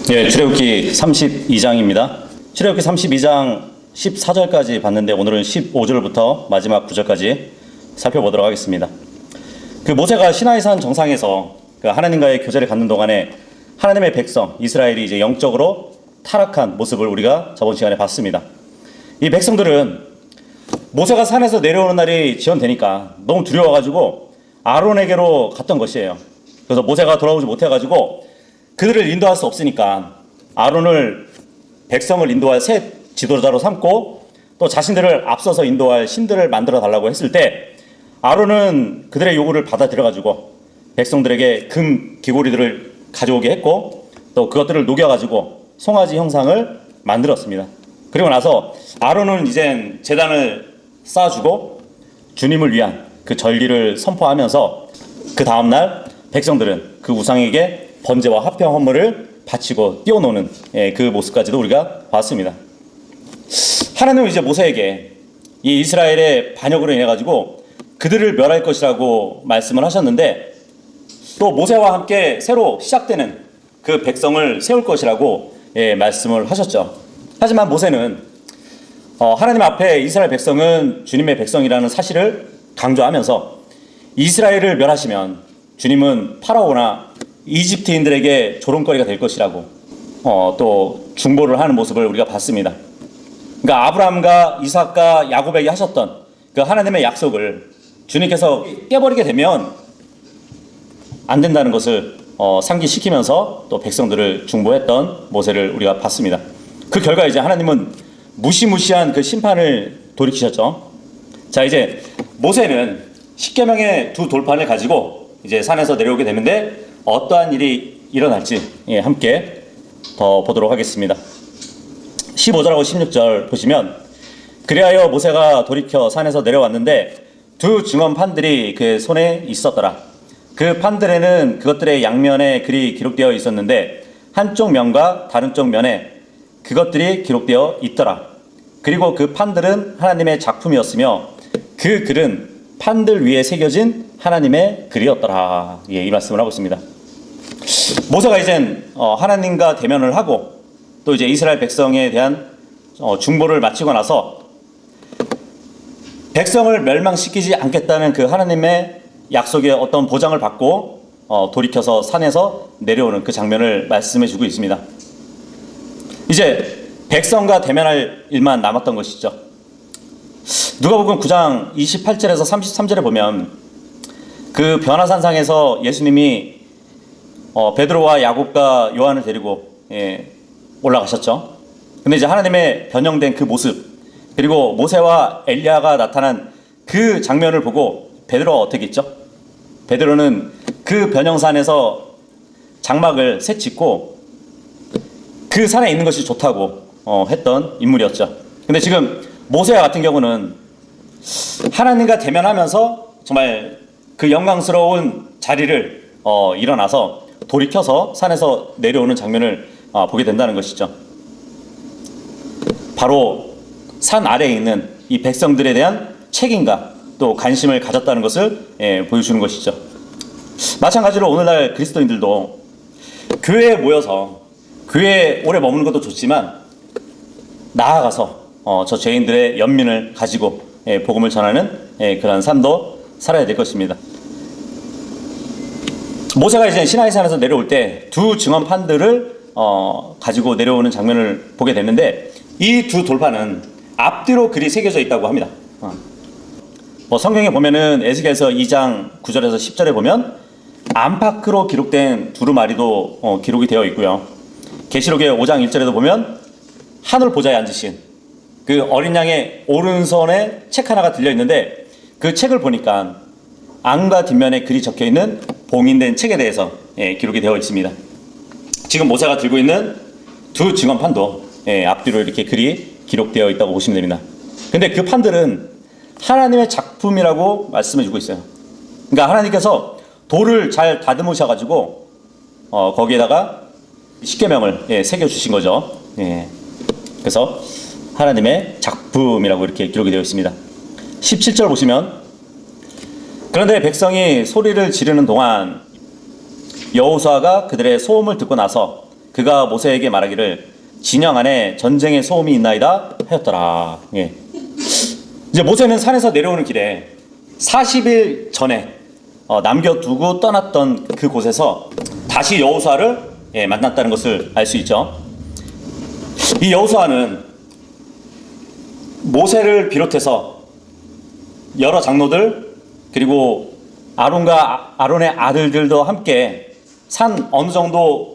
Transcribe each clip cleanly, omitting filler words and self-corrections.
예, 출애굽기 32장입니다. 출애굽기 32장 14절까지 봤는데 오늘은 15절부터 마지막 9절까지 살펴보도록 하겠습니다. 그 모세가 시나이산 정상에서 그 하나님과의 교제를 갖는 동안에 하나님의 백성 이스라엘이 이제 영적으로 타락한 모습을 우리가 저번 시간에 봤습니다. 이 백성들은 모세가 산에서 내려오는 날이 지연되니까 너무 두려워가지고 아론에게로 갔던 것이에요. 그래서 모세가 돌아오지 못해가지고 그들을 인도할 수 없으니까 아론을 백성을 인도할 새 지도자로 삼고 또 자신들을 앞서서 인도할 신들을 만들어 달라고 했을 때 아론은 그들의 요구를 받아들여가지고 백성들에게 금 귀고리들을 가져오게 했고 또 그것들을 녹여가지고 송아지 형상을 만들었습니다. 그리고 나서 아론은 이젠 제단을 쌓아주고 주님을 위한 그 전리를 선포하면서 그 다음날 백성들은 그 우상에게 번제와 화평 헌물을 바치고 뛰어노는 그 모습까지도 우리가 봤습니다. 하나님은 이제 모세에게 이 이스라엘의 반역으로 인해 가지고 그들을 멸할 것이라고 말씀을 하셨는데 또 모세와 함께 새로 시작되는 그 백성을 세울 것이라고 말씀을 하셨죠. 하지만 모세는 하나님 앞에 이스라엘 백성은 주님의 백성이라는 사실을 강조하면서 이스라엘을 멸하시면 주님은 파라오나 이집트인들에게 조롱거리가 될 것이라고 또 중보를 하는 모습을 우리가 봤습니다. 그러니까 아브라함과 이삭과 야곱에게 하셨던 그 하나님의 약속을 주님께서 깨버리게 되면 안 된다는 것을 상기시키면서 또 백성들을 중보했던 모세를 우리가 봤습니다. 그 결과 이제 하나님은 무시무시한 그 심판을 돌이키셨죠. 자, 이제 모세는 십계명의 두 돌판을 가지고 이제 산에서 내려오게 되는데 어떠한 일이 일어날지 함께 더 보도록 하겠습니다. 15절하고 16절 보시면 그리하여 모세가 돌이켜 산에서 내려왔는데 두 증언 판들이 그 손에 있었더라. 그 판들에는 그것들의 양면에 글이 기록되어 있었는데 한쪽 면과 다른 쪽 면에 그것들이 기록되어 있더라. 그리고 그 판들은 하나님의 작품이었으며 그 글은 판들 위에 새겨진 하나님의 글이었더라. 이 말씀을 하고 있습니다. 모세가 이젠 하나님과 대면을 하고 또 이제 이스라엘 백성에 대한 중보를 마치고 나서 백성을 멸망시키지 않겠다는 그 하나님의 약속의 어떤 보장을 받고 돌이켜서 산에서 내려오는 그 장면을 말씀해 주고 있습니다. 이제 백성과 대면할 일만 남았던 것이죠. 누가복음 9장 28절에서 33절에 보면 그 변화산상에서 예수님이 베드로와 야곱과 요한을 데리고 올라가셨죠. 근데 이제 하나님의 변형된 그 모습 그리고 모세와 엘리야가 나타난 그 장면을 보고 베드로가 어떻게 했죠? 베드로는 그 변형산에서 장막을 새 짓고 그 산에 있는 것이 좋다고 했던 인물이었죠. 근데 지금 모세 같은 경우는 하나님과 대면하면서 정말 그 영광스러운 자리를 일어나서 돌이켜서 산에서 내려오는 장면을 보게 된다는 것이죠. 바로 산 아래에 있는 이 백성들에 대한 책임과 또 관심을 가졌다는 것을 보여주는 것이죠. 마찬가지로 오늘날 그리스도인들도 교회에 모여서 교회에 오래 머무는 것도 좋지만 나아가서 저 죄인들의 연민을 가지고 복음을 전하는 그런 삶도 살아야 될 것입니다. 모세가 이제 시나이산에서 내려올 때 두 증언판들을 가지고 내려오는 장면을 보게 됐는데 이 두 돌판은 앞뒤로 글이 새겨져 있다고 합니다. 성경에 보면은 에스겔서 2장 9절에서 10절에 보면 안팎으로 기록된 두루마리도 기록이 되어 있고요. 계시록의 5장 1절에도 보면 하늘 보좌에 앉으신 그 어린 양의 오른손에 책 하나가 들려 있는데 그 책을 보니까 안과 뒷면에 글이 적혀 있는 봉인된 책에 대해서 기록이 되어 있습니다. 지금 모세가 들고 있는 두 증언판도 앞뒤로 이렇게 글이 기록되어 있다고 보시면 됩니다. 근데 그 판들은 하나님의 작품이라고 말씀해 주고 있어요. 그러니까 하나님께서 돌을 잘 다듬으셔가지고 거기에다가 십계명을 새겨 주신 거죠. 그래서 하나님의 작품이라고 이렇게 기록이 되어 있습니다. 17절 보시면 그런데 백성이 소리를 지르는 동안 여호수아가 그들의 소음을 듣고 나서 그가 모세에게 말하기를 진영 안에 전쟁의 소음이 있나이다 하였더라. 예. 이제 모세는 산에서 내려오는 길에 40일 전에 남겨두고 떠났던 그곳에서 다시 여호수아를 만났다는 것을 알 수 있죠. 이 여호수아는 모세를 비롯해서 여러 장로들 그리고 아론과 아론의 아들들도 함께 산 어느 정도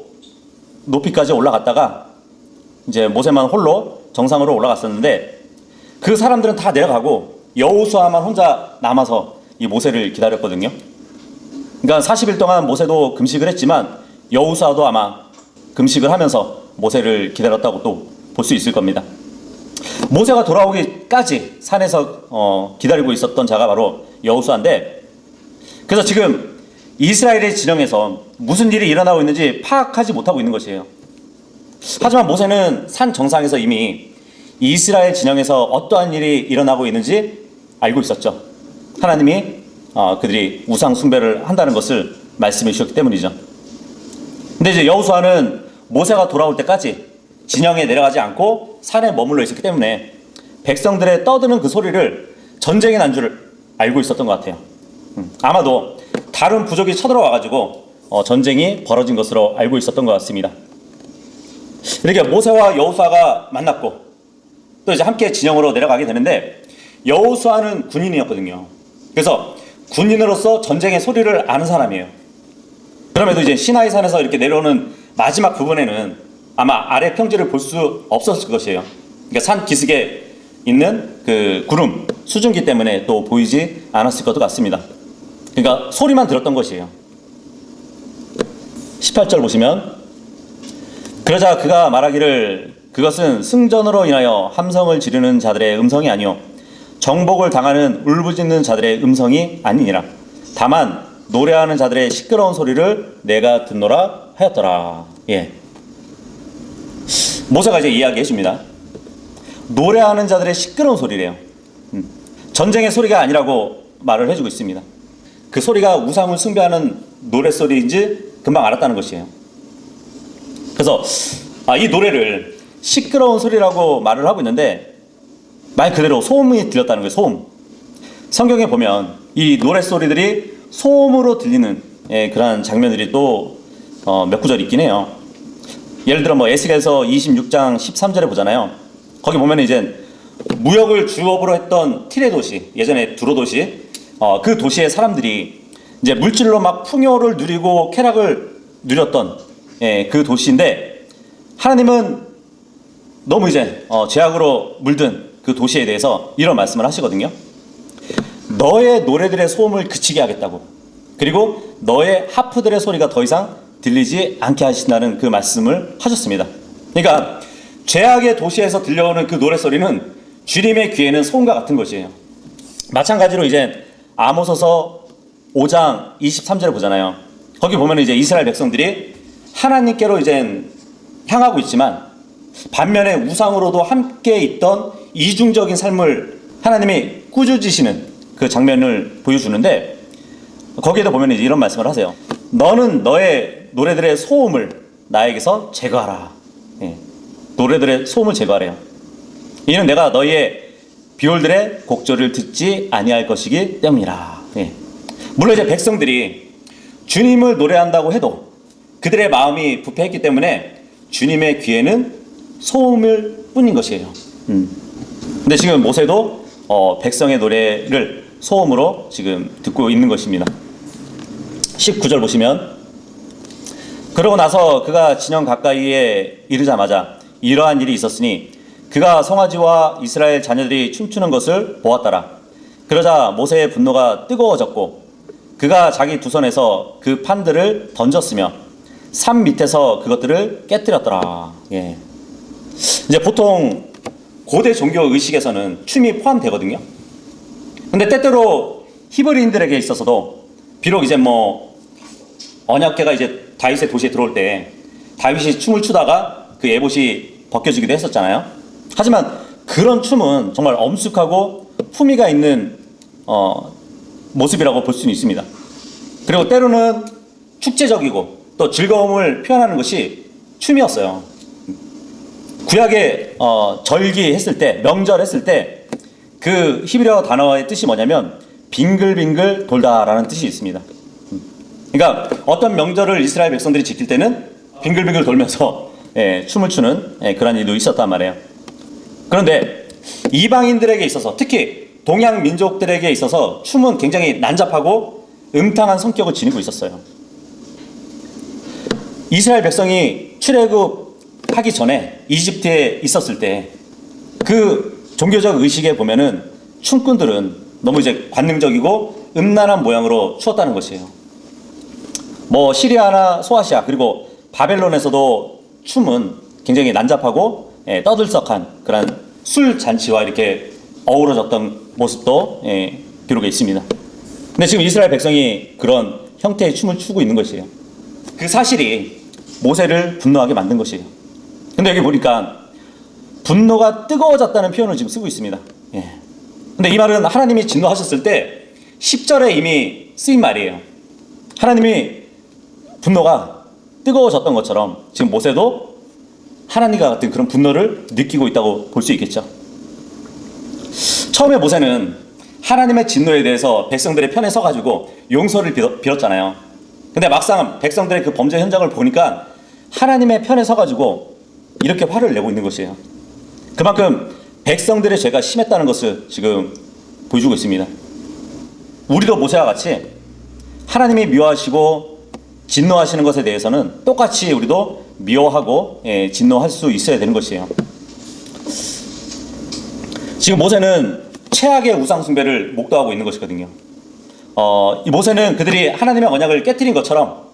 높이까지 올라갔다가 이제 모세만 홀로 정상으로 올라갔었는데 그 사람들은 다 내려가고 여호수아만 혼자 남아서 이 모세를 기다렸거든요. 그러니까 40일 동안 모세도 금식을 했지만 여호수아도 아마 금식을 하면서 모세를 기다렸다고 또 볼 수 있을 겁니다. 모세가 돌아오기까지 산에서 기다리고 있었던 자가 바로 여호수아인데, 그래서 지금 이스라엘의 진영에서 무슨 일이 일어나고 있는지 파악하지 못하고 있는 것이에요. 하지만 모세는 산 정상에서 이미 이스라엘 진영에서 어떠한 일이 일어나고 있는지 알고 있었죠. 하나님이 그들이 우상 숭배를 한다는 것을 말씀해 주셨기 때문이죠. 근데 이제 여호수아는 모세가 돌아올 때까지 진영에 내려가지 않고 산에 머물러 있었기 때문에 백성들의 떠드는 그 소리를 전쟁의 난주를 알고 있었던 것 같아요. 아마도 다른 부족이 쳐들어와가지고 전쟁이 벌어진 것으로 알고 있었던 것 같습니다. 이렇게 모세와 여호수아가 만났고 또 이제 함께 진영으로 내려가게 되는데, 여호수아는 군인이었거든요. 그래서 군인으로서 전쟁의 소리를 아는 사람이에요. 그럼에도 이제 시나이 산에서 이렇게 내려오는 마지막 부분에는 아마 아래 평지를 볼 수 없었을 것이에요. 그러니까 산 기슭에 있는 그 구름 수증기 때문에 또 보이지 않았을 것 같습니다. 그러니까 소리만 들었던 것이에요. 18절 보시면, 그러자 그가 말하기를 그것은 승전으로 인하여 함성을 지르는 자들의 음성이 아니요 정복을 당하는 울부짖는 자들의 음성이 아니니라. 다만 노래하는 자들의 시끄러운 소리를 내가 듣노라 하였더라. 예. 모세가 이제 이야기해 줍니다. 노래하는 자들의 시끄러운 소리래요. 전쟁의 소리가 아니라고 말을 해주고 있습니다. 그 소리가 우상을 숭배하는 노랫소리인지 금방 알았다는 것이에요. 그래서 이 노래를 시끄러운 소리라고 말을 하고 있는데 말 그대로 소음이 들렸다는 거예요. 소음. 성경에 보면 이 노랫소리들이 소음으로 들리는 그런 장면들이 또 몇 구절 있긴 해요. 예를 들어 에스겔서 26장 13절에 보잖아요. 거기 보면 이제 무역을 주업으로 했던 티레 도시, 예전에 두로 도시, 그 도시의 사람들이 이제 물질로 막 풍요를 누리고 쾌락을 누렸던 그 도시인데, 하나님은 너무 이제 죄악으로 물든 그 도시에 대해서 이런 말씀을 하시거든요. 너의 노래들의 소음을 그치게 하겠다고, 그리고 너의 하프들의 소리가 더 이상 들리지 않게 하신다는 그 말씀을 하셨습니다. 그러니까 죄악의 도시에서 들려오는 그 노랫소리는 주님의 귀에는 소음과 같은 것이에요. 마찬가지로 이제 아모스서 5장 23절을 보잖아요. 거기 보면 이제 이스라엘 백성들이 하나님께로 이제 향하고 있지만 반면에 우상으로도 함께 있던 이중적인 삶을 하나님이 꾸짖으시는 그 장면을 보여주는데, 거기에도 보면 이제 이런 말씀을 하세요. 너는 너의 노래들의 소음을 나에게서 제거하라. 예. 노래들의 소음을 제거하래요. 이는 내가 너희의 비올들의 곡조를 듣지 아니할 것이기 때문이라. 예. 물론 이제 백성들이 주님을 노래한다고 해도 그들의 마음이 부패했기 때문에 주님의 귀에는 소음일 뿐인 것이에요. 근데 지금 모세도 백성의 노래를 소음으로 지금 듣고 있는 것입니다. 19절 보시면, 그러고 나서 그가 진영 가까이에 이르자마자 이러한 일이 있었으니 그가 송아지와 이스라엘 자녀들이 춤추는 것을 보았더라. 그러자 모세의 분노가 뜨거워졌고 그가 자기 두 손에서 그 판들을 던졌으며 산 밑에서 그것들을 깨뜨렸더라. 예. 이제 보통 고대 종교 의식에서는 춤이 포함되거든요. 근데 때때로 히브리인들에게 있어서도 비록 이제 언약궤가 이제 다윗의 도시에 들어올 때 다윗이 춤을 추다가 그 에봇이 벗겨지기도 했었잖아요. 하지만 그런 춤은 정말 엄숙하고 품위가 있는 모습이라고 볼 수는 있습니다. 그리고 때로는 축제적이고 또 즐거움을 표현하는 것이 춤이었어요. 구약에 절기 했을 때, 명절 했을 때 그 히브리어 단어의 뜻이 뭐냐면 빙글빙글 돌다라는 뜻이 있습니다. 그러니까 어떤 명절을 이스라엘 백성들이 지킬 때는 빙글빙글 돌면서 춤을 추는 그런 일도 있었단 말이에요. 그런데 이방인들에게 있어서, 특히 동양 민족들에게 있어서 춤은 굉장히 난잡하고 음탕한 성격을 지니고 있었어요. 이스라엘 백성이 출애굽하기 전에 이집트에 있었을 때 그 종교적 의식에 보면은 춤꾼들은 너무 이제 관능적이고 음란한 모양으로 추었다는 것이에요. 뭐 시리아나 소아시아 그리고 바벨론에서도 춤은 굉장히 난잡하고 떠들썩한 그런 술 잔치와 이렇게 어우러졌던 모습도 기록에 있습니다. 근데 지금 이스라엘 백성이 그런 형태의 춤을 추고 있는 것이에요. 그 사실이 모세를 분노하게 만든 것이에요. 근데 여기 보니까 분노가 뜨거워졌다는 표현을 지금 쓰고 있습니다. 근데 이 말은 하나님이 진노하셨을 때 10절에 이미 쓰인 말이에요. 하나님이 분노가 뜨거워졌던 것처럼 지금 모세도 하나님과 같은 그런 분노를 느끼고 있다고 볼 수 있겠죠. 처음에 모세는 하나님의 진노에 대해서 백성들의 편에 서가지고 용서를 빌었잖아요. 근데 막상 백성들의 그 범죄 현장을 보니까 하나님의 편에 서가지고 이렇게 화를 내고 있는 것이에요. 그만큼 백성들의 죄가 심했다는 것을 지금 보여주고 있습니다. 우리도 모세와 같이 하나님이 미워하시고 진노하시는 것에 대해서는 똑같이 우리도 미워하고 진노할 수 있어야 되는 것이에요. 지금 모세는 최악의 우상 숭배를 목도하고 있는 것이거든요. 이 모세는 그들이 하나님의 언약을 깨트린 것처럼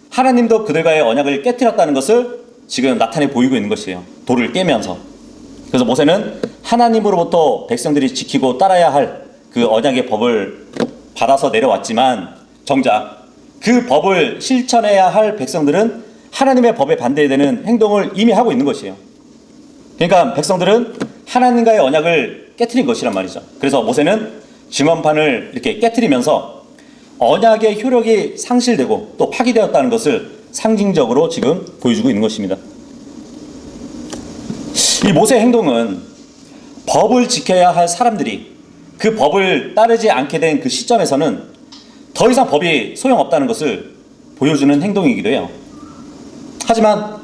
하나님도 그들과의 언약을 깨트렸다는 것을 지금 나타내 보이고 있는 것이에요. 돌을 깨면서. 그래서 모세는 하나님으로부터 백성들이 지키고 따라야 할 그 언약의 법을 받아서 내려왔지만 정작 그 법을 실천해야 할 백성들은 하나님의 법에 반대되는 행동을 이미 하고 있는 것이에요. 그러니까 백성들은 하나님과의 언약을 깨트린 것이란 말이죠. 그래서 모세는 증언판을 이렇게 깨트리면서 언약의 효력이 상실되고 또 파기되었다는 것을 상징적으로 지금 보여주고 있는 것입니다. 이 모세의 행동은 법을 지켜야 할 사람들이 그 법을 따르지 않게 된 그 시점에서는 더 이상 법이 소용없다는 것을 보여주는 행동이기도 해요. 하지만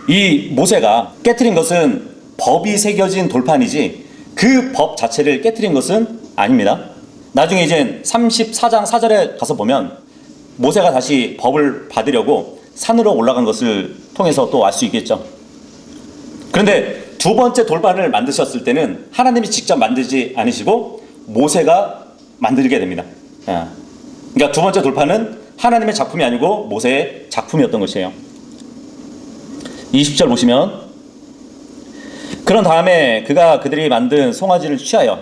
이 모세가 깨트린 것은 법이 새겨진 돌판이지 그 법 자체를 깨트린 것은 아닙니다. 나중에 이제 34장 4절에 가서 보면 모세가 다시 법을 받으려고 산으로 올라간 것을 통해서 또 알 수 있겠죠. 그런데 두 번째 돌판을 만드셨을 때는 하나님이 직접 만들지 않으시고 모세가 만들게 됩니다. 그러니까 두 번째 돌판은 하나님의 작품이 아니고 모세의 작품이었던 것이에요. 20절 보시면 그런 다음에 그가 그들이 만든 송아지를 취하여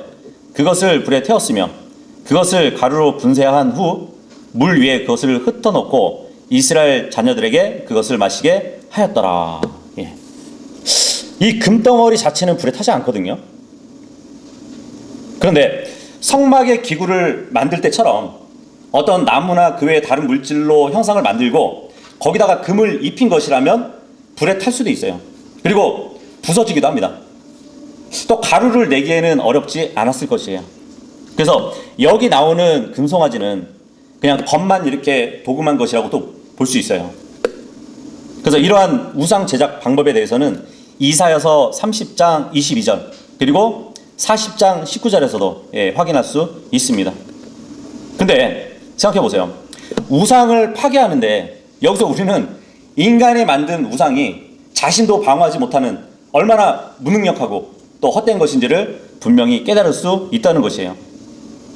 그것을 불에 태웠으며 그것을 가루로 분쇄한 후 물 위에 그것을 흩어놓고 이스라엘 자녀들에게 그것을 마시게 하였더라. 이 금덩어리 자체는 불에 타지 않거든요. 그런데 성막의 기구를 만들 때처럼 어떤 나무나 그 외의 다른 물질로 형상을 만들고 거기다가 금을 입힌 것이라면 불에 탈 수도 있어요. 그리고 부서지기도 합니다. 또 가루를 내기에는 어렵지 않았을 것이에요. 그래서 여기 나오는 금송아지는 그냥 겉만 이렇게 도금한 것이라고 또 볼 수 있어요. 그래서 이러한 우상 제작 방법에 대해서는 이사야서 30장 22절 그리고 40장 19절에서도 확인할 수 있습니다. 근데 생각해 보세요. 우상을 파괴하는데 여기서 우리는 인간이 만든 우상이 자신도 방어하지 못하는 얼마나 무능력하고 또 헛된 것인지를 분명히 깨달을 수 있다는 것이에요.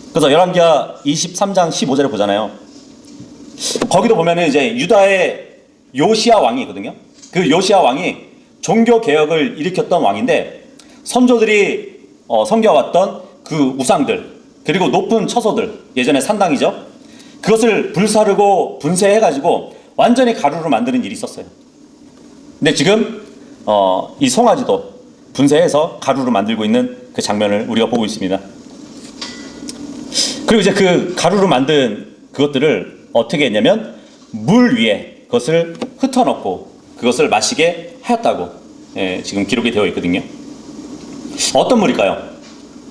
그래서 열왕기하 23장 15절에 보잖아요. 거기도 보면은 이제 유다의 요시야 왕이거든요. 그 요시야 왕이 종교 개혁을 일으켰던 왕인데 선조들이 섬겨왔던 그 우상들 그리고 높은 처소들 예전에 산당이죠. 그것을 불사르고 분쇄해가지고 완전히 가루로 만드는 일이 있었어요. 근데 지금 이 송아지도 분쇄해서 가루로 만들고 있는 그 장면을 우리가 보고 있습니다. 그리고 이제 그 가루로 만든 그것들을 어떻게 했냐면 물 위에 그것을 흩어놓고 그것을 마시게 하였다고 지금 기록이 되어 있거든요. 어떤 물일까요?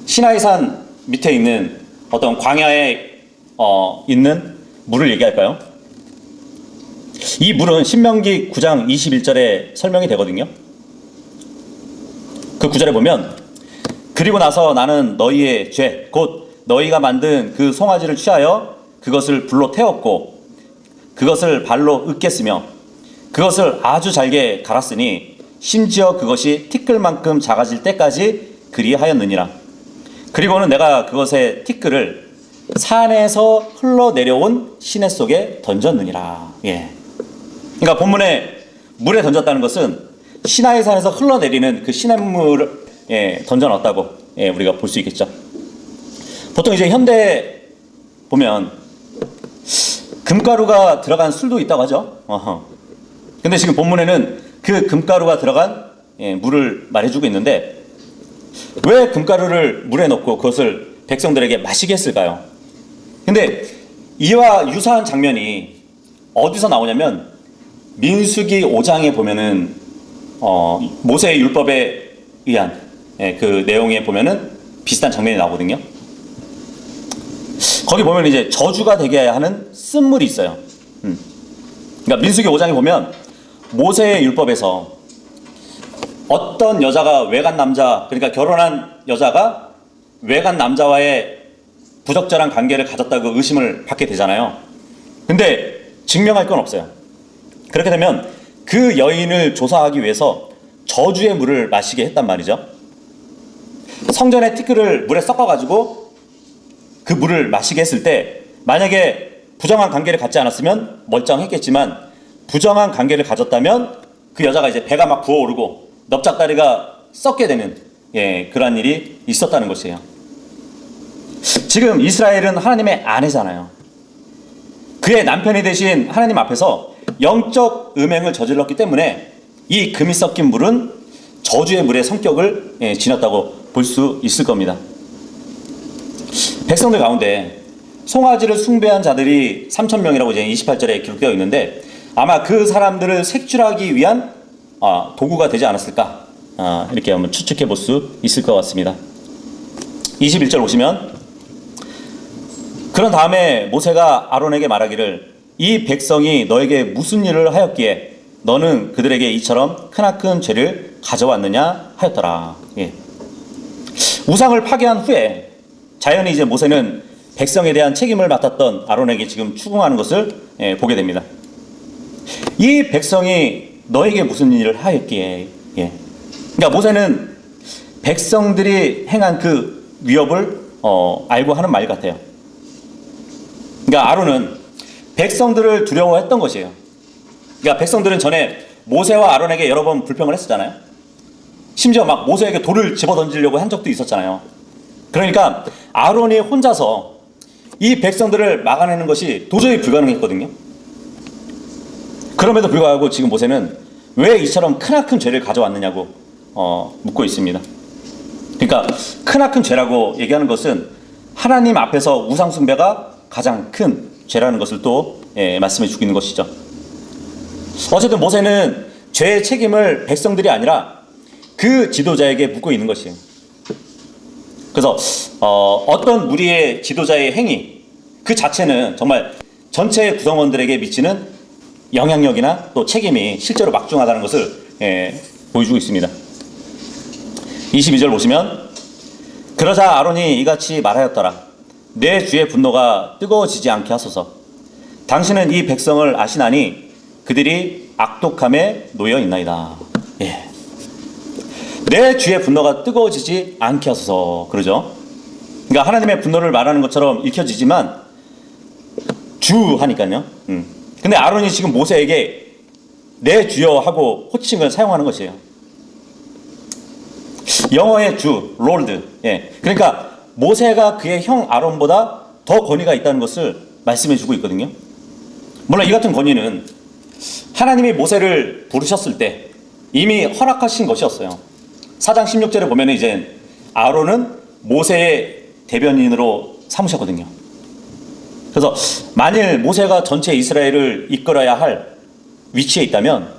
시나이산 밑에 있는 어떤 광야에 있는 물을 얘기할까요? 이 물은 신명기 9장 21절에 설명이 되거든요. 그 9절에 보면 그리고 나서 나는 너희의 죄 곧 너희가 만든 그 송아지를 취하여 그것을 불로 태웠고 그것을 발로 으깼으며 그것을 아주 잘게 갈았으니 심지어 그것이 티끌만큼 작아질 때까지 그리하였느니라. 그리고는 내가 그것의 티끌을 산에서 흘러내려온 시내 속에 던졌느니라. 그러니까 본문에 물에 던졌다는 것은 시나이 산에서 흘러내리는 그 시냇물을 던져놨다고 우리가 볼 수 있겠죠. 보통 이제 현대 보면 금가루가 들어간 술도 있다고 하죠. 근데 지금 본문에는 그 금가루가 들어간 물을 말해주고 있는데 왜 금가루를 물에 넣고 그것을 백성들에게 마시게 했을까요? 근데 이와 유사한 장면이 어디서 나오냐면 민수기 5장에 보면은 모세의 율법에 의한 그 내용에 보면은 비슷한 장면이 나오거든요. 거기 보면 이제 저주가 되게 하는 쓴물이 있어요. 그러니까 민수기 5장에 보면 모세의 율법에서 어떤 여자가 외간 남자, 그러니까 결혼한 여자가 외간 남자와의 부적절한 관계를 가졌다고 의심을 받게 되잖아요. 근데 증명할 건 없어요. 그렇게 되면 그 여인을 조사하기 위해서 저주의 물을 마시게 했단 말이죠. 성전의 티끌을 물에 섞어가지고 그 물을 마시게 했을 때 만약에 부정한 관계를 갖지 않았으면 멀쩡했겠지만 부정한 관계를 가졌다면 그 여자가 이제 배가 막 부어오르고 넙작다리가 썩게 되는 그러한 일이 있었다는 것이에요. 지금 이스라엘은 하나님의 아내잖아요. 그의 남편이 되신 하나님 앞에서 영적 음행을 저질렀기 때문에 이 금이 섞인 물은 저주의 물의 성격을 지녔다고 볼 수 있을 겁니다. 백성들 가운데 송아지를 숭배한 자들이 3,000명이라고 이제 28절에 기록되어 있는데 아마 그 사람들을 색출하기 위한 도구가 되지 않았을까 이렇게 한번 추측해 볼 수 있을 것 같습니다. 21절 보시면 그런 다음에 모세가 아론에게 말하기를 이 백성이 너에게 무슨 일을 하였기에 너는 그들에게 이처럼 크나큰 죄를 가져왔느냐 하였더라. 우상을 파괴한 후에 자연히 이제 모세는 백성에 대한 책임을 맡았던 아론에게 지금 추궁하는 것을 보게 됩니다. 이 백성이 너에게 무슨 일을 하였기에 그러니까 모세는 백성들이 행한 그 위협을 알고 하는 말 같아요. 그러니까 아론은 백성들을 두려워했던 것이에요. 그러니까 백성들은 전에 모세와 아론에게 여러 번 불평을 했었잖아요. 심지어 막 모세에게 돌을 집어던지려고 한 적도 있었잖아요. 그러니까 아론이 혼자서 이 백성들을 막아내는 것이 도저히 불가능했거든요. 그럼에도 불구하고 지금 모세는 왜 이처럼 크나큰 죄를 가져왔느냐고 묻고 있습니다. 그러니까 크나큰 죄라고 얘기하는 것은 하나님 앞에서 우상 숭배가 가장 큰 죄라는 것을 또 말씀해 주고 있는 것이죠. 어쨌든 모세는 죄의 책임을 백성들이 아니라 그 지도자에게 묻고 있는 것이에요. 그래서 어떤 무리의 지도자의 행위 그 자체는 정말 전체 구성원들에게 미치는 영향력이나 또 책임이 실제로 막중하다는 것을 보여주고 있습니다. 22절 보시면 그러자 아론이 이같이 말하였더라. 내 주의 분노가 뜨거워지지 않게 하소서. 당신은 이 백성을 아시나니 그들이 악독함에 놓여 있나이다. 내 주의 분노가 뜨거워지지 않게 하소서. 그러죠. 그러니까 하나님의 분노를 말하는 것처럼 읽혀지지만 주 하니까요. 근데 아론이 지금 모세에게 내 주여 하고 호칭을 사용하는 것이에요. 영어의 주, 롤드. 그러니까 모세가 그의 형 아론보다 더 권위가 있다는 것을 말씀해 주고 있거든요. 물론 이 같은 권위는 하나님이 모세를 부르셨을 때 이미 허락하신 것이었어요. 4장 16절에 보면 이제 아론은 모세의 대변인으로 삼으셨거든요. 그래서 만일 모세가 전체 이스라엘을 이끌어야 할 위치에 있다면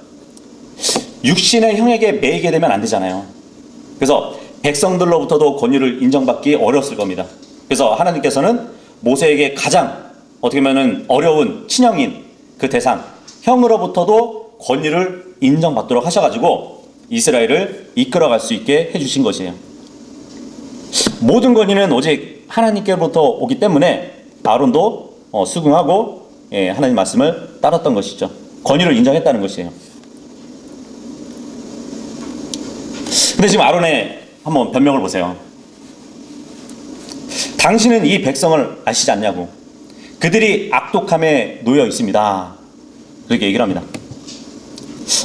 육신의 형에게 매이게 되면 안 되잖아요. 그래서 백성들로부터도 권위를 인정받기 어려웠을 겁니다. 그래서 하나님께서는 모세에게 가장 어떻게 보면 어려운 친형인 그 대상 형으로부터도 권위를 인정받도록 하셔가지고 이스라엘을 이끌어갈 수 있게 해주신 것이에요. 모든 권위는 오직 하나님께로부터 오기 때문에 아론도 수긍하고 하나님 말씀을 따랐던 것이죠. 권위를 인정했다는 것이에요. 근데 지금 아론의 한번 변명을 보세요. 당신은 이 백성을 아시지 않냐고. 그들이 악독함에 놓여 있습니다. 그렇게 얘기를 합니다.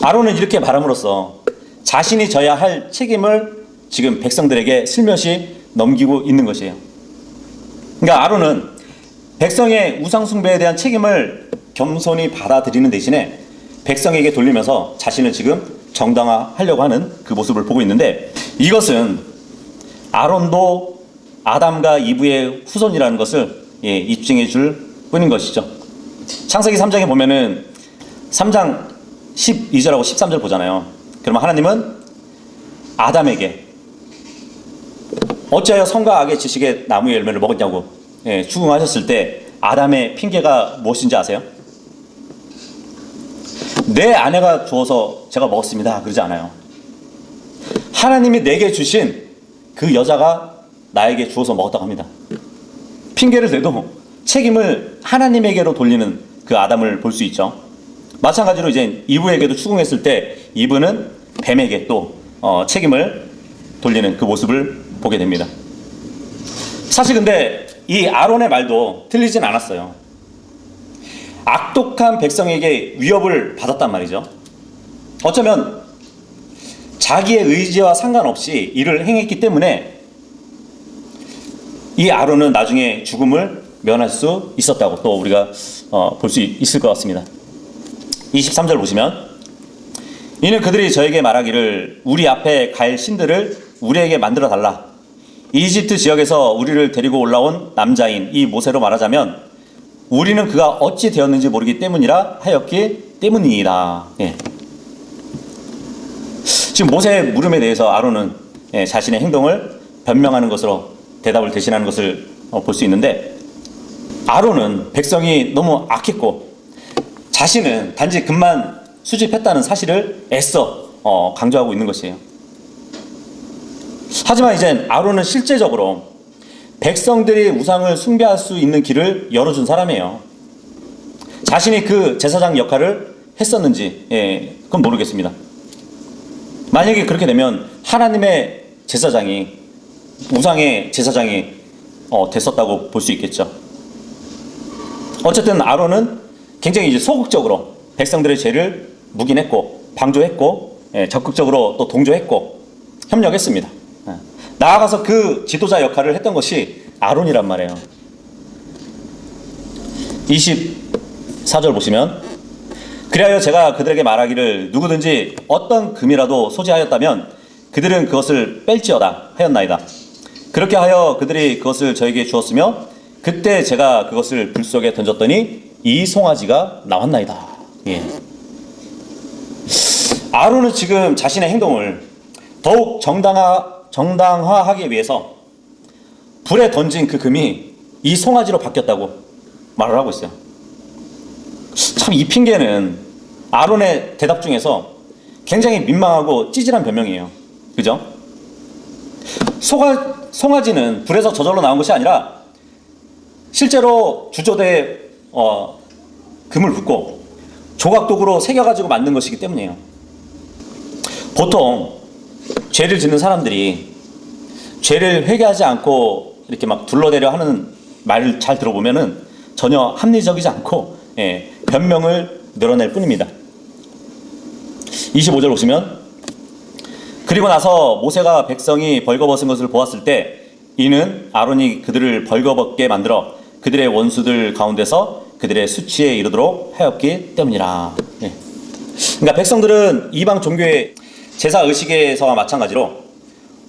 아론은 이렇게 말함으로써 자신이 져야 할 책임을 지금 백성들에게 슬며시 넘기고 있는 것이에요. 그러니까 아론은 백성의 우상숭배에 대한 책임을 겸손히 받아들이는 대신에 백성에게 돌리면서 자신을 지금 정당화하려고 하는 그 모습을 보고 있는데, 이것은 아론도 아담과 이브의 후손이라는 것을 입증해 줄 뿐인 것이죠. 창세기 3장에 보면은 3장 12절하고 13절 보잖아요. 그러면 하나님은 아담에게 어찌하여 선과 악의 지식의 나무의 열매를 먹었냐고 추궁하셨을 때 아담의 핑계가 무엇인지 아세요? 내 아내가 주어서 제가 먹었습니다. 그러지 않아요. 하나님이 내게 주신 그 여자가 나에게 주어서 먹었다고 합니다. 핑계를 대도 책임을 하나님에게로 돌리는 그 아담을 볼 수 있죠. 마찬가지로 이제 이브에게도 추궁했을 때 이브는 뱀에게 또 책임을 돌리는 그 모습을 보게 됩니다. 사실 근데 이 아론의 말도 틀리진 않았어요. 악독한 백성에게 위협을 받았단 말이죠. 어쩌면 자기의 의지와 상관없이 이를 행했기 때문에 이 아론은 나중에 죽음을 면할 수 있었다고 또 우리가 볼 수 있을 것 같습니다. 23절 보시면 이는 그들이 저에게 말하기를 우리 앞에 갈 신들을 우리에게 만들어 달라. 이집트 지역에서 우리를 데리고 올라온 남자인 이 모세로 말하자면 우리는 그가 어찌 되었는지 모르기 때문이라 하였기 때문이니라. 지금 모세의 물음에 대해서 아론은 자신의 행동을 변명하는 것으로 대답을 대신하는 것을 볼 수 있는데, 아론은 백성이 너무 악했고 자신은 단지 금만 수집했다는 사실을 애써 강조하고 있는 것이에요. 하지만 이제 아론은 실제적으로 백성들이 우상을 숭배할 수 있는 길을 열어준 사람이에요. 자신이 그 제사장 역할을 했었는지 그건 모르겠습니다. 만약에 그렇게 되면 하나님의 제사장이 우상의 제사장이 됐었다고 볼 수 있겠죠. 어쨌든 아론은 굉장히 이제 소극적으로 백성들의 죄를 묵인했고 방조했고 적극적으로 또 동조했고 협력했습니다. 나아가서 그 지도자 역할을 했던 것이 아론이란 말이에요. 24절 보시면 그리하여 제가 그들에게 말하기를 누구든지 어떤 금이라도 소지하였다면 그들은 그것을 뺄지어다 하였나이다. 그렇게 하여 그들이 그것을 저에게 주었으며 그때 제가 그것을 불 속에 던졌더니 이 송아지가 나왔나이다. 아론은 지금 자신의 행동을 더욱 정당화하기 위해서 불에 던진 그 금이 이 송아지로 바뀌었다고 말을 하고 있어요. 참 이 핑계는 아론의 대답 중에서 굉장히 민망하고 찌질한 변명이에요. 그죠? 송아지는 불에서 저절로 나온 것이 아니라 실제로 주조대에 금을 붓고 조각독으로 새겨가지고 만든 것이기 때문이에요. 보통 죄를 짓는 사람들이 죄를 회개하지 않고 이렇게 막 둘러대려 하는 말을 잘 들어보면은 전혀 합리적이지 않고 변명을 늘어낼 뿐입니다. 25절 보시면 그리고 나서 모세가 백성이 벌거벗은 것을 보았을 때 이는 아론이 그들을 벌거벗게 만들어 그들의 원수들 가운데서 그들의 수치에 이르도록 하였기 때문이라. 그러니까 백성들은 이방 종교의 제사 의식에서와 마찬가지로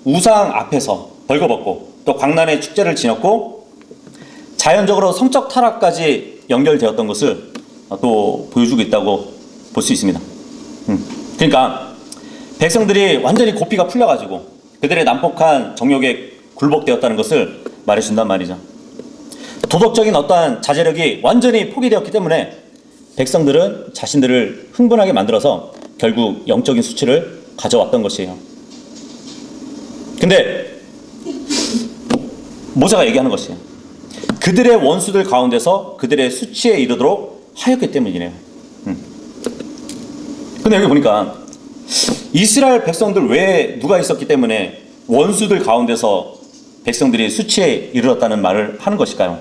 우상 앞에서 벌거벗고 또 광란의 축제를 지녔고 자연적으로 성적 타락까지 연결되었던 것을 또 보여주고 있다고 볼 수 있습니다. 그러니까 백성들이 완전히 고삐가 풀려가지고 그들의 난폭한 정욕에 굴복되었다는 것을 말해준단 말이죠. 도덕적인 어떠한 자제력이 완전히 포기되었기 때문에 백성들은 자신들을 흥분하게 만들어서 결국 영적인 수치를 가져왔던 것이에요. 근데 모세가 얘기하는 것이에요. 그들의 원수들 가운데서 그들의 수치에 이르도록 하였기 때문이네요. 근데 여기 보니까 이스라엘 백성들 외에 누가 있었기 때문에 원수들 가운데서 백성들이 수치에 이르렀다는 말을 하는 것일까요?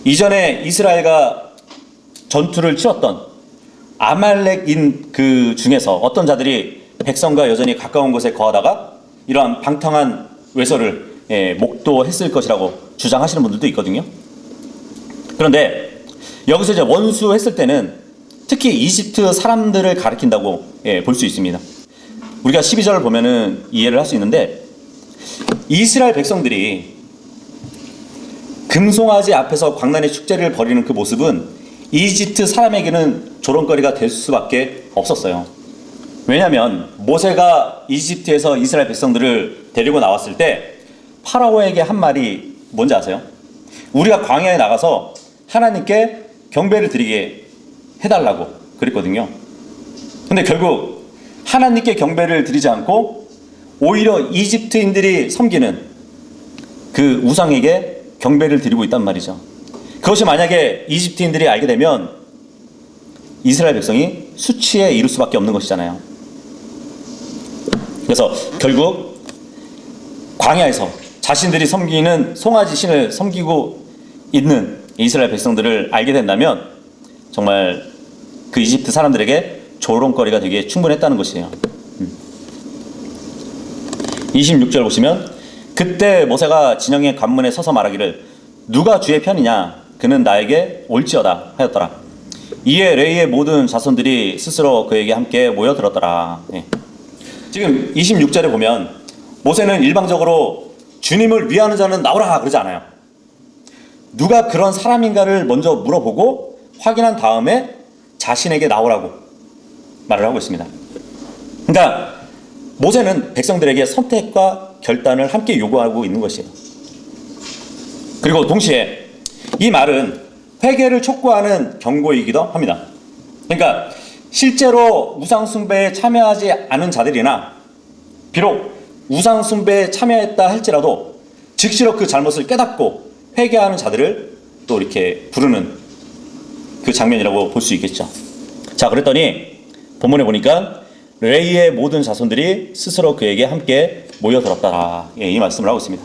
이전에 이스라엘과 전투를 치렀던 아말렉인 그 중에서 어떤 자들이 백성과 여전히 가까운 곳에 거하다가 이러한 방탕한 외설을 목도했을 것이라고 주장하시는 분들도 있거든요. 그런데 여기서 이제 원수했을 때는 특히 이집트 사람들을 가리킨다고 볼 수 있습니다. 우리가 12절을 보면은 이해를 할 수 있는데, 이스라엘 백성들이 금송아지 앞에서 광란의 축제를 벌이는 그 모습은 이집트 사람에게는 조롱거리가 될 수밖에 없었어요. 왜냐하면 모세가 이집트에서 이스라엘 백성들을 데리고 나왔을 때 파라오에게 한 말이 뭔지 아세요? 우리가 광야에 나가서 하나님께 경배를 드리게 해달라고 그랬거든요. 근데 결국 하나님께 경배를 드리지 않고 오히려 이집트인들이 섬기는 그 우상에게 경배를 드리고 있단 말이죠. 그것이 만약에 이집트인들이 알게 되면 이스라엘 백성이 수치에 이를 수밖에 없는 것이잖아요. 그래서 결국 광야에서 자신들이 섬기는 송아지 신을 섬기고 있는 이스라엘 백성들을 알게 된다면 정말 그 이집트 사람들에게 조롱거리가 되기에 충분했다는 것이에요. 26절 보시면, 그때 모세가 진영의 관문에 서서 말하기를 누가 주의 편이냐, 그는 나에게 올지어다 하였더라. 이에 레이의 모든 자손들이 스스로 그에게 함께 모여들었더라. 지금 26절에 보면 모세는 일방적으로 주님을 위하는 자는 나오라 그러지 않아요. 누가 그런 사람인가를 먼저 물어보고 확인한 다음에 자신에게 나오라고 말을 하고 있습니다. 그러니까 모세는 백성들에게 선택과 결단을 함께 요구하고 있는 것이에요. 그리고 동시에 이 말은 회개를 촉구하는 경고이기도 합니다. 그러니까 실제로 우상숭배에 참여하지 않은 자들이나 비록 우상숭배에 참여했다 할지라도 즉시로 그 잘못을 깨닫고 회개하는 자들을 또 이렇게 부르는 그 장면이라고 볼 수 있겠죠. 자, 그랬더니 본문에 보니까 레이의 모든 자손들이 스스로 그에게 함께 모여들었더라. 이 말씀을 하고 있습니다.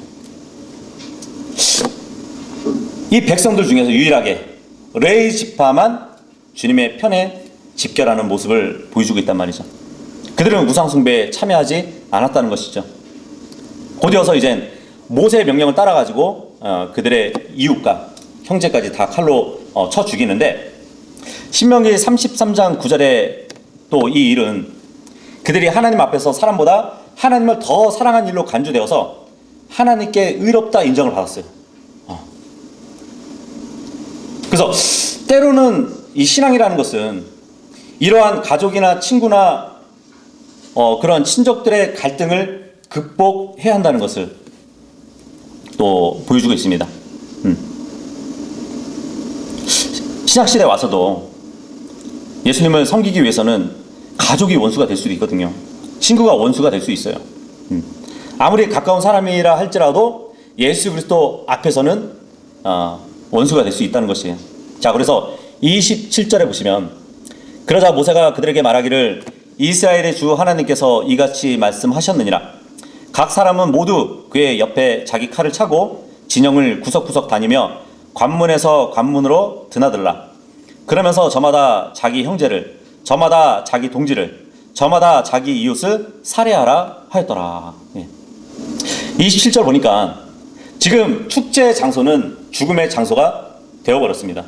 이 백성들 중에서 유일하게 레이 지파만 주님의 편에 집결하는 모습을 보여주고 있단 말이죠. 그들은 우상숭배에 참여하지 않았다는 것이죠. 곧이어서 이젠 모세의 명령을 따라가지고 그들의 이웃과 형제까지 다 칼로 쳐 죽이는데, 신명기 33장 9절에 또 이 일은 그들이 하나님 앞에서 사람보다 하나님을 더 사랑한 일로 간주되어서 하나님께 의롭다 인정을 받았어요. 그래서 때로는 이 신앙이라는 것은 이러한 가족이나 친구나 그런 친족들의 갈등을 극복해야 한다는 것을 또 보여주고 있습니다. 신약시대에 와서도 예수님을 섬기기 위해서는 가족이 원수가 될 수도 있거든요. 친구가 원수가 될 수 있어요. 아무리 가까운 사람이라 할지라도 예수 그리스도 앞에서는 원수가 될 수 있다는 것이에요. 자, 그래서 27절에 보시면, 그러자 모세가 그들에게 말하기를 이스라엘의 주 하나님께서 이같이 말씀하셨느니라. 각 사람은 모두 그의 옆에 자기 칼을 차고 진영을 구석구석 다니며 관문에서 관문으로 드나들라. 그러면서 저마다 자기 형제를, 저마다 자기 동지를, 저마다 자기 이웃을 살해하라 하였더라. 27절 보니까 지금 축제 장소는 죽음의 장소가 되어버렸습니다.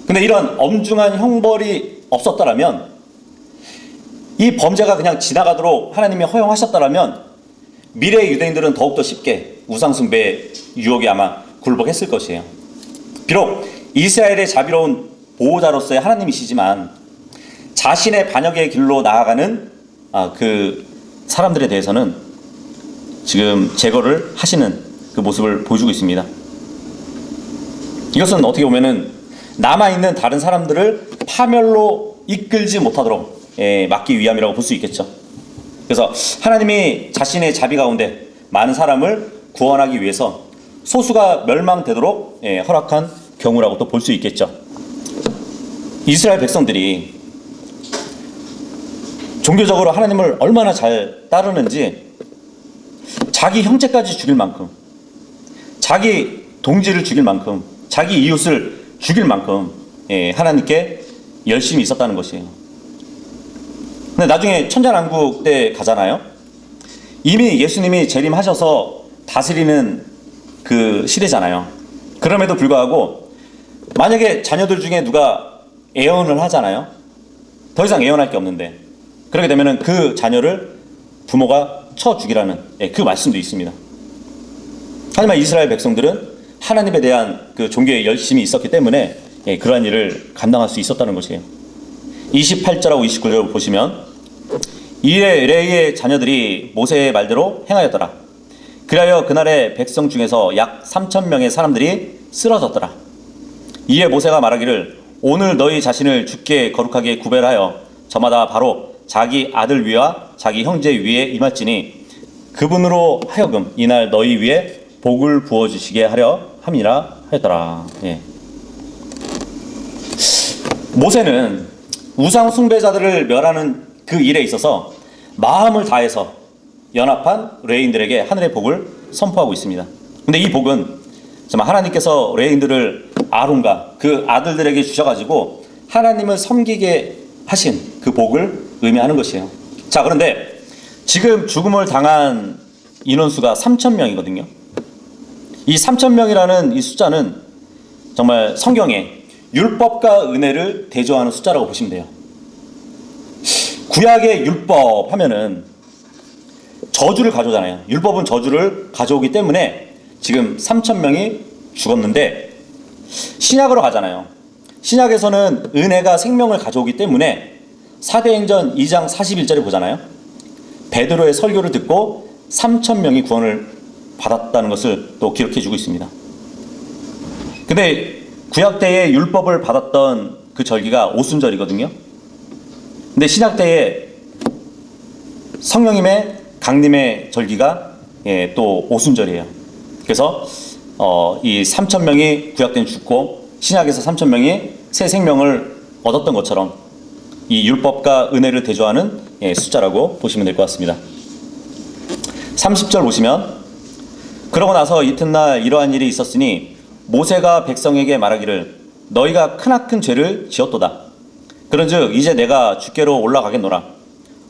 근데 이런 엄중한 형벌이 없었다라면, 이 범죄가 그냥 지나가도록 하나님이 허용하셨다라면 미래의 유대인들은 더욱더 쉽게 우상숭배의 유혹에 아마 굴복했을 것이에요. 비록 이스라엘의 자비로운 보호자로서의 하나님이시지만 자신의 반역의 길로 나아가는 그 사람들에 대해서는 지금 제거를 하시는 그 모습을 보여주고 있습니다. 이것은 어떻게 보면은 남아있는 다른 사람들을 파멸로 이끌지 못하도록 막기 위함이라고 볼 수 있겠죠. 그래서 하나님이 자신의 자비 가운데 많은 사람을 구원하기 위해서 소수가 멸망되도록 허락한 경우라고 또 볼 수 있겠죠. 이스라엘 백성들이 종교적으로 하나님을 얼마나 잘 따르는지 자기 형제까지 죽일 만큼, 자기 동지를 죽일 만큼, 자기 이웃을 죽일 만큼 하나님께 열심히 있었다는 것이에요. 근데 나중에 천년왕국 때 가잖아요. 이미 예수님이 재림하셔서 다스리는 그 시대잖아요. 그럼에도 불구하고 만약에 자녀들 중에 누가 애언을 하잖아요. 더 이상 애언할 게 없는데 그렇게 되면은 그 자녀를 부모가 쳐 죽이라는 그 말씀도 있습니다. 하지만 이스라엘 백성들은 하나님에 대한 그 종교에 열심히 있었기 때문에 그러한 일을 감당할 수 있었다는 것이에요. 28절하고 29절 보시면 이에 레위의 자녀들이 모세의 말대로 행하였더라. 그리하여 그날의 백성 중에서 약 3,000명의 사람들이 쓰러졌더라. 이에 모세가 말하기를 오늘 너희 자신을 주께 거룩하게 구별하여 저마다 바로 자기 아들 위와 자기 형제 위에 임할지니 그분으로 하여금 이날 너희 위에 복을 부어주시게 하려 함이라 하였더라. 모세는 우상 숭배자들을 멸하는 그 일에 있어서 마음을 다해서 연합한 레위인들에게 하늘의 복을 선포하고 있습니다. 근데 이 복은 정말 하나님께서 레위인들을 아론과 그 아들들에게 주셔가지고 하나님을 섬기게 하신 그 복을 의미하는 것이에요. 자, 그런데 지금 죽음을 당한 인원수가 3,000명이거든요. 이 3,000명이라는 이 숫자는 정말 성경에 율법과 은혜를 대조하는 숫자라고 보시면 돼요. 구약의 율법 하면은 저주를 가져오잖아요. 율법은 저주를 가져오기 때문에 지금 3,000명이 죽었는데 신약으로 가잖아요. 신약에서는 은혜가 생명을 가져오기 때문에 사도행전 2장 41절에 보잖아요. 베드로의 설교를 듣고 3,000명이 구원을 받았다는 것을 또 기록해 주고 있습니다. 근데 구약 때에 율법을 받았던 그 절기가 오순절이거든요. 근데 신약 때에 성령님의 강림의 절기가 또 오순절이에요. 그래서 이 3,000명이 구약 때는 죽고 신약에서 3,000명이 새 생명을 얻었던 것처럼 이 율법과 은혜를 대조하는 숫자라고 보시면 될 것 같습니다. 30절 보시면 그러고 나서 이튿날 이러한 일이 있었으니 모세가 백성에게 말하기를 너희가 크나큰 죄를 지었도다. 그런즉 이제 내가 주께로 올라가겠노라.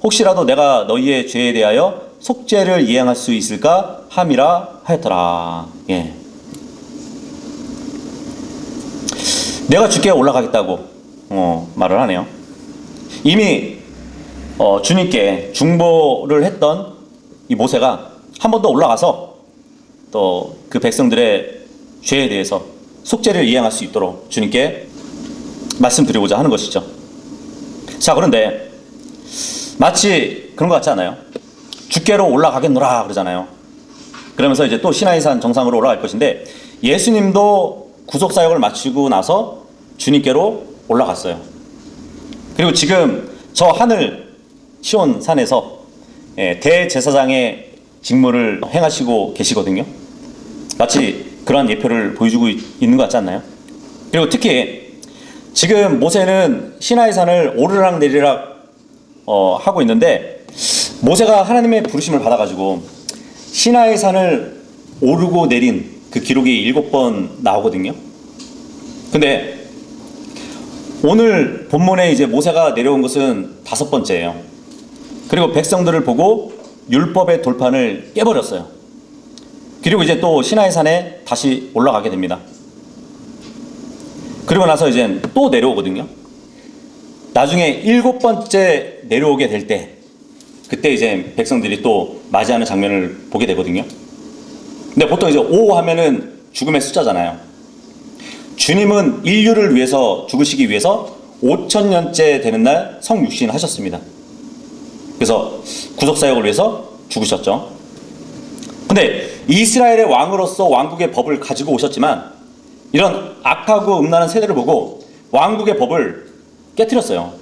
혹시라도 내가 너희의 죄에 대하여 속죄를 이행할 수 있을까 함이라 하였더라. 내가 주께 올라가겠다고 말을 하네요. 이미 주님께 중보를 했던 이 모세가 한 번 더 올라가서 또 그 백성들의 죄에 대해서 속죄를 이행할 수 있도록 주님께 말씀드리고자 하는 것이죠. 자, 그런데 마치 그런 것 같지 않아요? 주께로 올라가겠노라 그러잖아요. 그러면서 이제 또 시나이산 정상으로 올라갈 것인데 예수님도 구속사역을 마치고 나서 주님께로 올라갔어요. 그리고 지금 저 하늘 시온 산에서 대제사장의 직무를 행하시고 계시거든요. 마치 그러한 예표를 보여주고 있는 것 같지 않나요? 그리고 특히 지금 모세는 시나이산을 오르락 내리락 하고 있는데 모세가 하나님의 부르심을 받아가지고 시나이산을 오르고 내린 그 기록이 7번 나오거든요. 근데 오늘 본문에 이제 모세가 내려온 것은 5번째예요. 그리고 백성들을 보고 율법의 돌판을 깨버렸어요. 그리고 이제 또 시나이산에 다시 올라가게 됩니다. 그리고 나서 이제 또 내려오거든요. 나중에 7번째 내려오게 될 때 그때 이제 백성들이 또 맞이하는 장면을 보게 되거든요. 근데 보통 이제 5 하면은 죽음의 숫자잖아요. 주님은 인류를 위해서 죽으시기 위해서 5,000년째 되는 날 성육신 하셨습니다. 그래서 구속사역을 위해서 죽으셨죠. 근데 이스라엘의 왕으로서 왕국의 법을 가지고 오셨지만 이런 악하고 음란한 세대를 보고 왕국의 법을 깨트렸어요.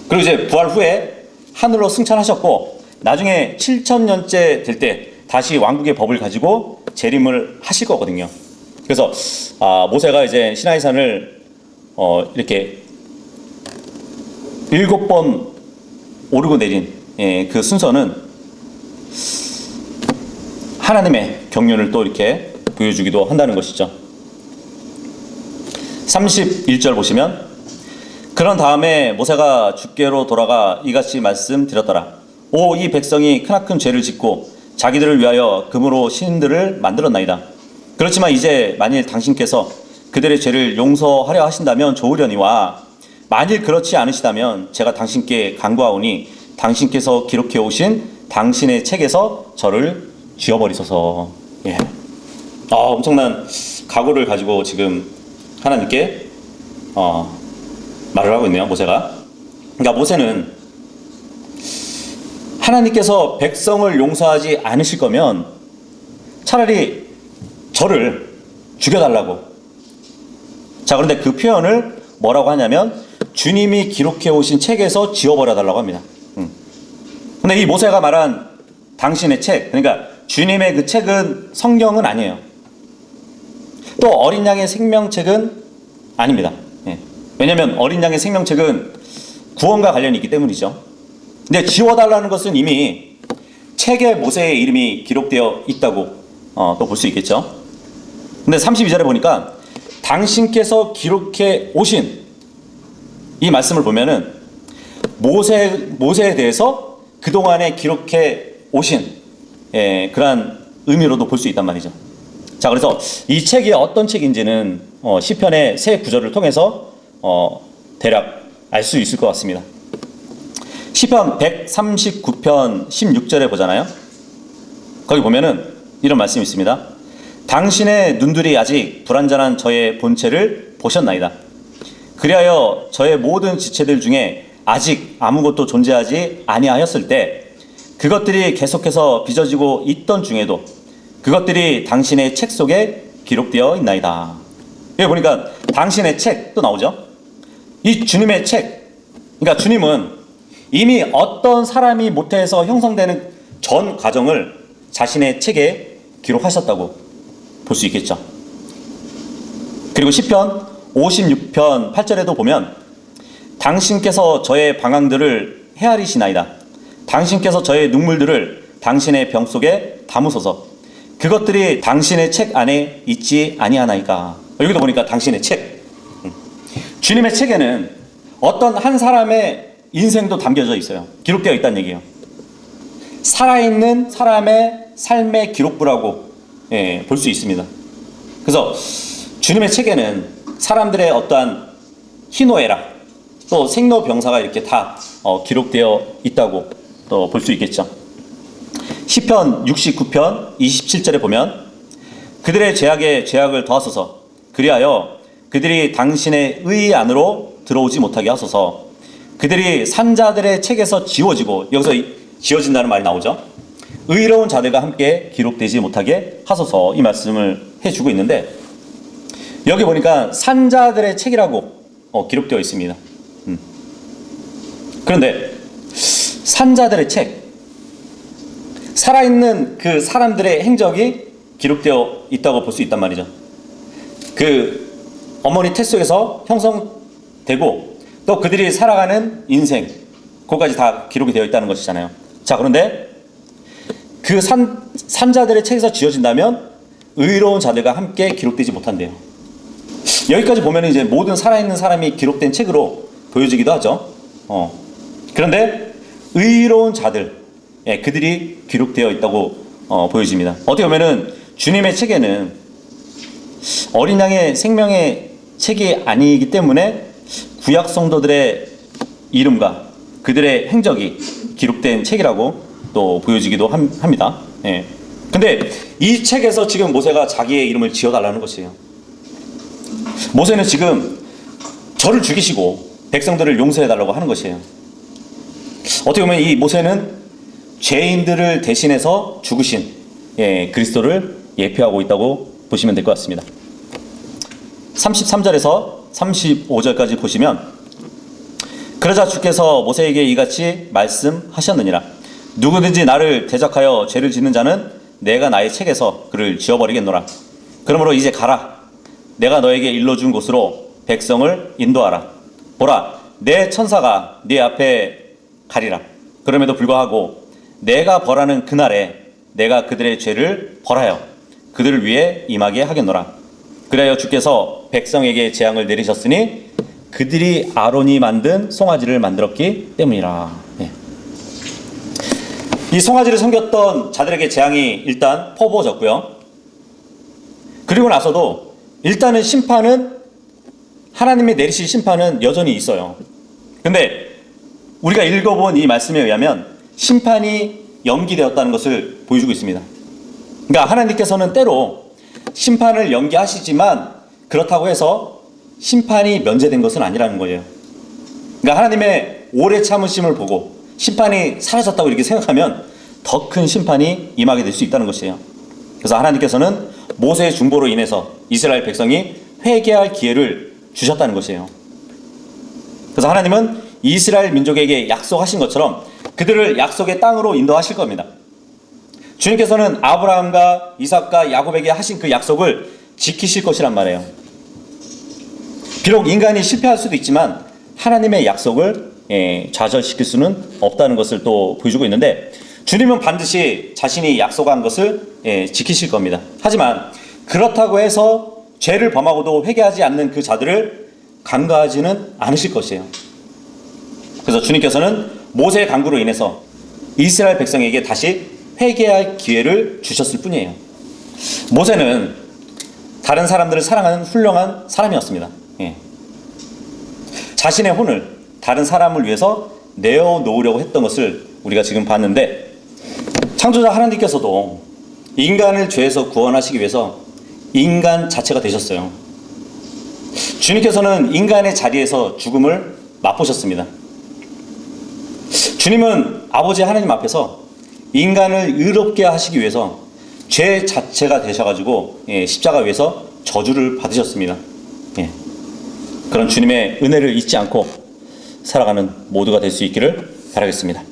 그리고 이제 부활 후에 하늘로 승천하셨고 나중에 7,000년째 될 때 다시 왕국의 법을 가지고 재림을 하실 거거든요. 그래서 모세가 이제 시나이산을 이렇게 7번 오르고 내린 그 순서는 하나님의 경륜을 또 이렇게 보여주기도 한다는 것이죠. 31절 보시면 그런 다음에 모세가 주께로 돌아가 이같이 말씀드렸더라. 오, 이 백성이 크나큰 죄를 짓고 자기들을 위하여 금으로 신들을 만들었나이다. 그렇지만 이제 만일 당신께서 그들의 죄를 용서하려 하신다면 좋으려니와 만일 그렇지 않으시다면 제가 당신께 간구하오니 당신께서 기록해 오신 당신의 책에서 저를 지워버리소서. 예. 엄청난 각오를 가지고 지금 하나님께 말을 하고 있네요, 모세가. 그러니까 모세는 하나님께서 백성을 용서하지 않으실 거면 차라리 저를 죽여달라고. 자, 그런데 그 표현을 뭐라고 하냐면 주님이 기록해 오신 책에서 지워버려달라고 합니다. 근데 이 모세가 말한 당신의 책, 그러니까 주님의 그 책은 성경은 아니에요. 또 어린 양의 생명책은 아닙니다. 예. 왜냐하면 어린 양의 생명책은 구원과 관련이 있기 때문이죠. 근데 지워달라는 것은 이미 책에 모세의 이름이 기록되어 있다고 또 볼 수 있겠죠. 근데 32절에 보니까 당신께서 기록해 오신 이 말씀을 보면은 모세에 대해서 그동안에 기록해 오신 그러한 의미로도 볼 수 있단 말이죠. 자, 그래서 이 책이 어떤 책인지는 시편의 세 구절을 통해서 대략 알 수 있을 것 같습니다. 시편 139편 16절에 보잖아요. 거기 보면은 이런 말씀이 있습니다. 당신의 눈들이 아직 불완전한 저의 본체를 보셨나이다. 그리하여 저의 모든 지체들 중에 아직 아무것도 존재하지 아니하였을 때 그것들이 계속해서 빚어지고 있던 중에도 그것들이 당신의 책 속에 기록되어 있나이다. 여기 보니까 당신의 책 또 나오죠. 이 주님의 책, 그러니까 주님은 이미 어떤 사람이 모태에서 형성되는 전 과정을 자신의 책에 기록하셨다고 볼 수 있겠죠. 그리고 시편 56편 8절에도 보면 당신께서 저의 방황들을 헤아리시나이다. 당신께서 저의 눈물들을 당신의 병 속에 담으소서. 그것들이 당신의 책 안에 있지 아니하나이까. 여기도 보니까 당신의 책. 주님의 책에는 어떤 한 사람의 인생도 담겨져 있어요. 기록되어 있다는 얘기예요. 살아있는 사람의 삶의 기록부라고 볼 수 있습니다. 그래서 주님의 책에는 사람들의 어떠한 희노애락 또 생로병사가 이렇게 다 기록되어 있다고 또 볼 수 있겠죠. 시편 69편 27절에 보면 그들의 죄악에 죄악을 더하소서. 그리하여 그들이 당신의 의 안으로 들어오지 못하게 하소서. 그들이 산자들의 책에서 지워지고, 여기서 지워진다는 말이 나오죠. 의로운 자들과 함께 기록되지 못하게 하소서. 이 말씀을 해주고 있는데 여기 보니까 산자들의 책이라고 기록되어 있습니다. 그런데 산자들의 책, 살아있는 그 사람들의 행적이 기록되어 있다고 볼 수 있단 말이죠. 그 어머니 태 속에서 형성되고 또 그들이 살아가는 인생, 그것까지 다 기록이 되어 있다는 것이잖아요. 자, 그런데 그 산자들의 책에서 지어진다면 의로운 자들과 함께 기록되지 못한대요. 여기까지 보면 이제 모든 살아있는 사람이 기록된 책으로 보여지기도 하죠. 그런데 의로운 자들, 그들이 기록되어 있다고 보여집니다. 어떻게 보면은 주님의 책에는 어린 양의 생명의 책이 아니기 때문에 구약 성도들의 이름과 그들의 행적이 기록된 책이라고 또 보여지기도 합니다. 근데 이 책에서 지금 모세가 자기의 이름을 지어달라는 것이에요. 모세는 지금 저를 죽이시고 백성들을 용서해달라고 하는 것이에요. 어떻게 보면 이 모세는 죄인들을 대신해서 죽으신 그리스도를 예표하고 있다고 보시면 될 것 같습니다. 33절에서 35절까지 보시면 그러자 주께서 모세에게 이같이 말씀하셨느니라. 누구든지 나를 대적하여 죄를 짓는 자는 내가 나의 책에서 그를 지워버리겠노라. 그러므로 이제 가라. 내가 너에게 일러준 곳으로 백성을 인도하라. 보라, 내 천사가 네 앞에 가리라. 그럼에도 불구하고 내가 벌하는 그날에 내가 그들의 죄를 벌하여 그들을 위해 임하게 하겠노라. 그리하여 주께서 백성에게 재앙을 내리셨으니 그들이 아론이 만든 송아지를 만들었기 때문이라. 이 송아지를 섬겼던 자들에게 재앙이 일단 퍼부어졌고요. 그리고 나서도 일단은 심판은, 하나님이 내리실 심판은 여전히 있어요. 근데 우리가 읽어본 이 말씀에 의하면 심판이 연기되었다는 것을 보여주고 있습니다. 그러니까 하나님께서는 때로 심판을 연기하시지만 그렇다고 해서 심판이 면제된 것은 아니라는 거예요. 그러니까 하나님의 오래 참으심을 보고 심판이 사라졌다고 이렇게 생각하면 더 큰 심판이 임하게 될 수 있다는 것이에요. 그래서 하나님께서는 모세의 중보로 인해서 이스라엘 백성이 회개할 기회를 주셨다는 것이에요. 그래서 하나님은 이스라엘 민족에게 약속하신 것처럼 그들을 약속의 땅으로 인도하실 겁니다. 주님께서는 아브라함과 이삭과 야곱에게 하신 그 약속을 지키실 것이란 말이에요. 비록 인간이 실패할 수도 있지만 하나님의 약속을 좌절시킬 수는 없다는 것을 또 보여주고 있는데, 주님은 반드시 자신이 약속한 것을 지키실 겁니다. 하지만 그렇다고 해서 죄를 범하고도 회개하지 않는 그 자들을 간과하지는 않으실 것이에요. 그래서 주님께서는 모세의 간구로 인해서 이스라엘 백성에게 다시 회개할 기회를 주셨을 뿐이에요. 모세는 다른 사람들을 사랑하는 훌륭한 사람이었습니다. 자신의 혼을 다른 사람을 위해서 내어놓으려고 했던 것을 우리가 지금 봤는데, 창조자 하나님께서도 인간을 죄에서 구원하시기 위해서 인간 자체가 되셨어요. 주님께서는 인간의 자리에서 죽음을 맛보셨습니다. 주님은 아버지 하나님 앞에서 인간을 의롭게 하시기 위해서 죄 자체가 되셔가지고 십자가 위에서 저주를 받으셨습니다. 그런 주님의 은혜를 잊지 않고 살아가는 모두가 될 수 있기를 바라겠습니다.